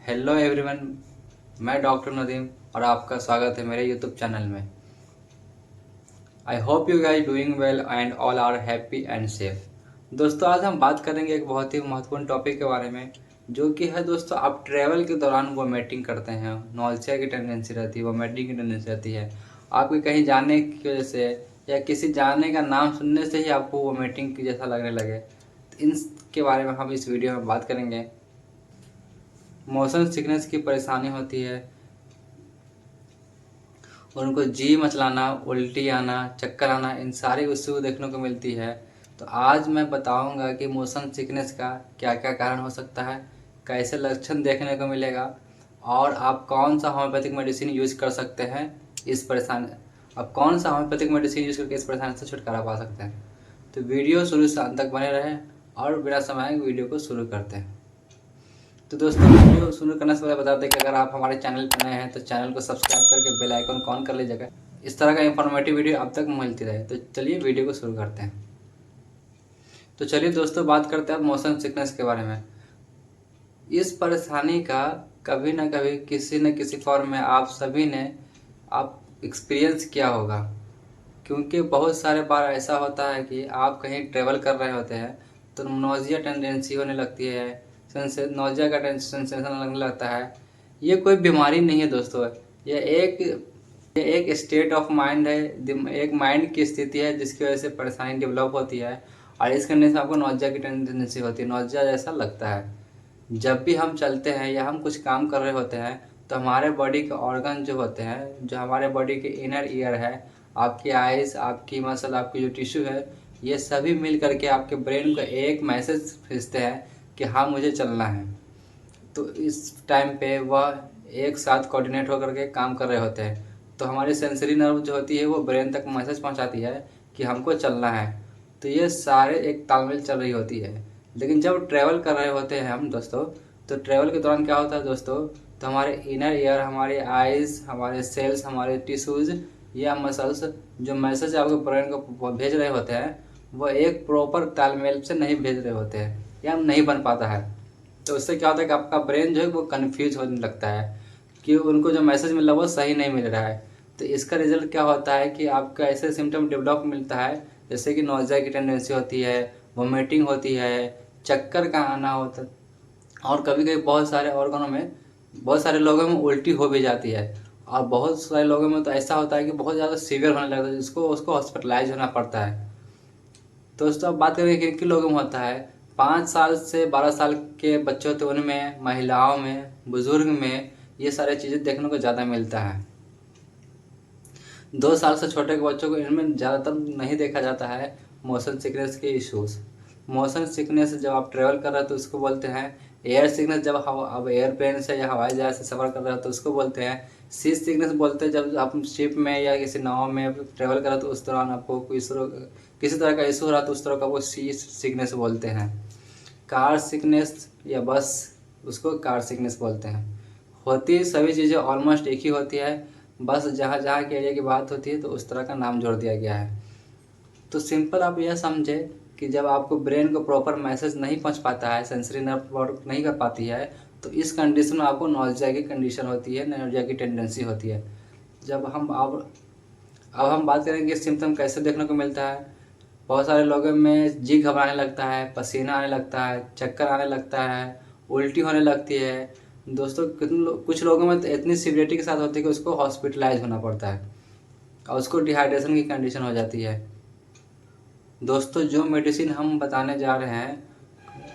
Hello everyone, मैं doctor Nadeem और आपका स्वागत है मेरे यूट्यूब चैनल में। I hope you guys doing well and all are happy and safe. दोस्तों, आज हम बात करेंगे एक बहुत ही महत्वपूर्ण टॉपिक के बारे में, जो कि है दोस्तों, आप ट्रैवल के दौरान वोमिटिंग करते हैं, नॉइज़िया की टेंडेंसी रहती है, वोमिटिंग की टेंडेंसी रहती है। आपके कहीं जाने की वजह से या किसी जाने का नाम सुनने से ही आपको वोमिटिंग की जैसा लगने लगे, तो इनके बारे में हम इस वीडियो में बात करेंगे। मोशन सिकनेस की परेशानी होती है, उनको जी मचलाना, उल्टी आना, चक्कर आना, इन सारी वस्तुओं देखने को मिलती है। तो आज मैं बताऊंगा कि मोशन सिकनेस का क्या क्या कारण हो सकता है, कैसे लक्षण देखने को मिलेगा और आप कौन सा होम्योपैथिक मेडिसिन यूज़ कर सकते हैं इस परेशानी आप कौन सा होम्योपैथिक मेडिसिन यूज़ करके इस परेशानी से छुटकारा पा सकते हैं। तो वीडियो शुरू से अंत तक बने रहें और बिना समय वीडियो को शुरू करते हैं। तो दोस्तों, वीडियो शुरू करने से पहले बता दें कि अगर आप हमारे चैनल पर नए हैं तो चैनल को सब्सक्राइब करके बेल आइकन को ऑन कर लीजिएगा, इस तरह का इंफॉर्मेटिव वीडियो अब तक मिलती रहे। तो चलिए वीडियो को शुरू करते हैं। तो चलिए दोस्तों, बात करते हैं अब मोशन सिकनेस के बारे में। इस परेशानी का कभी ना कभी किसी न किसी फॉर्म में आप सभी ने आप एक्सपीरियंस किया होगा, क्योंकि बहुत सारे बार ऐसा होता है कि आप कहीं ट्रेवल कर रहे होते हैं तो नोज़िया टेंडेंसी होने लगती है, नोज़िया का सेंसेशन लगने लगता है। ये कोई बीमारी नहीं है दोस्तों, ये एक ये एक स्टेट ऑफ माइंड है, एक माइंड की स्थिति है जिसकी वजह से परेशानी डेवलप होती है। और इस कंडीशन में आपको नोज़िया की टेंडेंसी होती है, नोज़िया जैसा लगता है। जब भी हम चलते हैं या हम कुछ काम कर रहे होते हैं तो हमारे बॉडी के ऑर्गन जो होते हैं, जो हमारे बॉडी के इनर ईयर है, आपकी आइज़, आपकी मसल, आपकी जो टिश्यू है, ये सभी मिल करके आपके ब्रेन को एक मैसेज भेजते हैं कि हाँ, मुझे चलना है। तो इस टाइम पे वह एक साथ कोऑर्डिनेट होकर के काम कर रहे होते हैं। तो हमारी सेंसरी नर्व जो होती है वो ब्रेन तक मैसेज पहुंचाती है कि हमको चलना है। तो ये सारे एक तालमेल चल रही होती है। लेकिन जब ट्रैवल कर रहे होते हैं हम दोस्तों, तो ट्रैवल के दौरान क्या होता है दोस्तों, तो हमारे इनर ईयर, हमारे आइज़, हमारे सेल्स, हमारे टिश्यूज़ या मसल्स जो मैसेज आपके ब्रेन को भेज रहे होते हैं, वो एक प्रॉपर तालमेल से नहीं भेज रहे होते हैं या नहीं बन पाता है। तो उससे क्या होता है कि आपका ब्रेन जो है वो कन्फ्यूज होने लगता है कि उनको जो मैसेज मिल रहा है वो सही नहीं मिल रहा है। तो इसका रिजल्ट क्या होता है कि आपका ऐसे सिम्टम डेवलप मिलता है, जैसे कि नोज़िया की टेंडेंसी होती है, वोमिटिंग होती है, चक्कर का आना होता है, और कभी कभी बहुत सारे लोगों में उल्टी हो भी जाती है। और बहुत सारे लोगों में तो ऐसा होता है कि बहुत ज़्यादा सीवियर होने लगता है, जिसको उसको हॉस्पिटलाइज होना पड़ता है। दोस्तों, अब बात करें किन किन लोगों में होता है। 5 साल से 12 साल के बच्चे होते हैं उनमें, महिलाओं में, बुजुर्ग में ये सारी चीज़ें देखने को ज़्यादा मिलता है। 2 साल से छोटे के बच्चों को इनमें ज़्यादातर नहीं देखा जाता है मोशन सिकनेस के इश्यूज़। मोशन सिकनेस जब आप ट्रेवल कर रहे हो तो उसको बोलते हैं एयर सिकनेस, जब अब एयरप्लेन से या हवाई जहाज से सफ़र कर रहे हो तो उसको बोलते हैं सी सिकनेस बोलते हैं। जब आप शिप में या किसी नाव में ट्रेवल कर रहे हो तो उस दौरान आपको किसी तरह का इशू हो रहा तो उस तरह का वो सी सिकनेस बोलते हैं। कार सिकनेस या बस, उसको कार सिकनेस बोलते हैं। होती सभी चीज़ें ऑलमोस्ट एक ही होती है, बस जहाँ जहाँ के एरिया की बात होती है तो उस तरह का नाम जोड़ दिया गया है। तो सिंपल आप यह समझे कि जब आपको ब्रेन को प्रॉपर मैसेज नहीं पहुंच पाता है, सेंसरी नर्व वर्क नहीं कर पाती है, तो इस कंडीशन में आपको नॉइज़िया की कंडीशन होती है, नॉइज़िया की टेंडेंसी होती है। जब हम अब हम बात करेंगे सिम्टम कैसे देखने को मिलता है। बहुत सारे लोगों में जी घबराने लगता है, पसीना आने लगता है, चक्कर आने लगता है, उल्टी होने लगती है। दोस्तों, कुछ लोगों में तो इतनी सीवियरिटी के साथ होती है कि उसको हॉस्पिटलाइज होना पड़ता है और उसको डिहाइड्रेशन की कंडीशन हो जाती है। दोस्तों, जो मेडिसिन हम बताने जा रहे हैं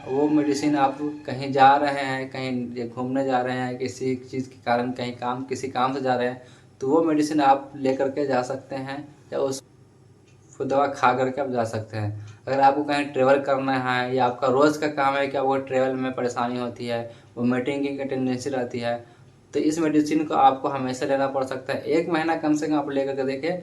वो मेडिसिन आप कहीं जा रहे हैं, कहीं घूमने जा रहे हैं, किसी चीज़ के कारण कहीं किसी काम से जा रहे हैं, तो वो मेडिसिन आप ले करके जा सकते हैं या उस वो दवा खा करके आप जा सकते हैं। अगर आपको कहीं ट्रैवल करना है या आपका रोज़ का काम है कि आपको ट्रैवल में परेशानी होती है, वोमिटिंग की टेंडेंसी रहती है, तो इस मेडिसिन को आपको हमेशा लेना पड़ सकता है। 1 महीना कम से कम आप ले करके देखें।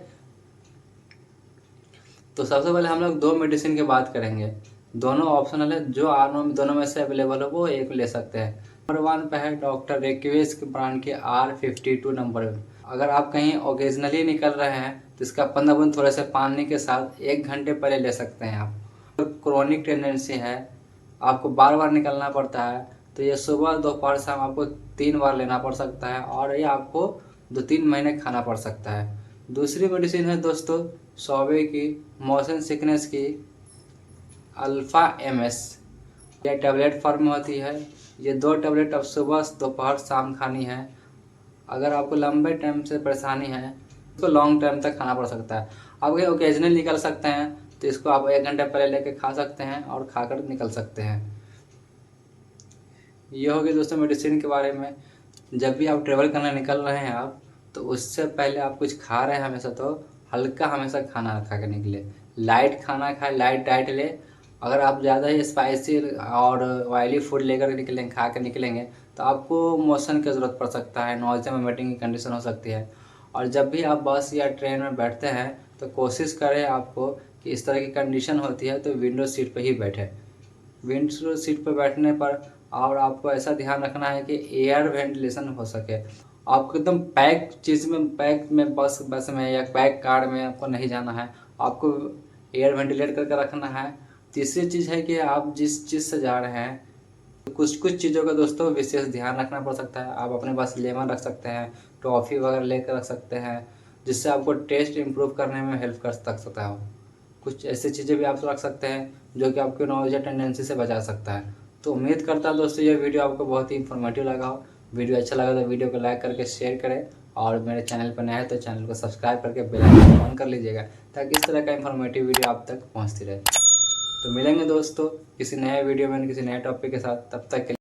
तो सबसे पहले हम लोग 2 मेडिसिन की बात करेंगे, दोनों ऑप्शनल है, जो दोनों में से अवेलेबल हो वो एक ले सकते हैं। नंबर 1 पे है डॉक्टर रेक्वेस के ब्रांड के R52 नंबर। अगर आप कहीं ओकेजनली निकल रहे हैं तो इसका 15 बूंद थोड़े से पानी के साथ 1 घंटे पहले ले सकते हैं आप। क्रोनिक टेंडेंसी है, आपको बार बार निकलना पड़ता है, तो ये सुबह दोपहर शाम आपको 3 बार लेना पड़ सकता है और ये आपको 2-3 महीने खाना पड़ सकता है। दूसरी मेडिसिन है दोस्तों सौवे की, मोशन सिकनेस की, अल्फ़ा MS। ये टैबलेट फॉर्म में होती है। ये 2 टैबलेट अब सुबह दोपहर शाम खानी है। अगर आपको लंबे टाइम से परेशानी है तो लॉन्ग टाइम तक खाना पड़ सकता है। आप ये ओकेजनल निकल सकते हैं तो इसको आप 1 घंटे पहले लेके खा सकते हैं और खाकर निकल सकते हैं। ये हो गया दोस्तों मेडिसिन के बारे में। जब भी आप ट्रेवल करने निकल रहे हैं आप, तो उससे पहले आप कुछ खा रहे हैं हमेशा तो हल्का हमेशा खाना खा के निकले, लाइट खाना खाए, लाइट डाइट ले। अगर आप ज़्यादा ही स्पाइसी और ऑयली फूड लेकर निकलेंगे, खा के निकलेंगे, तो आपको मोशन की ज़रूरत पड़ सकता है, नोज़िया वोमिटिंग की कंडीशन हो सकती है। और जब भी आप बस या ट्रेन में बैठते हैं तो कोशिश करें आपको कि इस तरह की कंडीशन होती है तो विंडो सीट पर ही बैठे। विंडो सीट पर बैठने पर और आपको ऐसा ध्यान रखना है कि एयर वेंटिलेशन हो सके। आपको एकदम पैक में बस में या पैक कार में आपको नहीं जाना है, आपको एयर वेंटिलेट करके रखना है। तीसरी चीज़ है कि आप जिस चीज़ से जा रहे हैं कुछ कुछ चीज़ों का दोस्तों विशेष ध्यान रखना पड़ सकता है। आप अपने पास लेमन रख सकते हैं, टॉफ़ी वगैरह लेकर रख सकते हैं, जिससे आपको टेस्ट इम्प्रूव करने में हेल्प कर सकता है। कुछ ऐसी चीज़ें भी आप रख सकते हैं जो कि आपको नॉइज़ टेंडेंसी से बचा सकता है। तो उम्मीद करता हूँ दोस्तों ये वीडियो आपको बहुत ही इन्फॉर्मेटिव लगा हो। वीडियो अच्छा लगा तो वीडियो को लाइक करके शेयर करें और मेरे चैनल पर नया है तो चैनल को सब्सक्राइब करके बेल आइकन ऑन कर लीजिएगा, ताकि इस तरह का इन्फॉर्मेटिव वीडियो आप तक पहुँचती रहे। तो मिलेंगे दोस्तों किसी नए वीडियो में किसी नए टॉपिक के साथ, तब तक के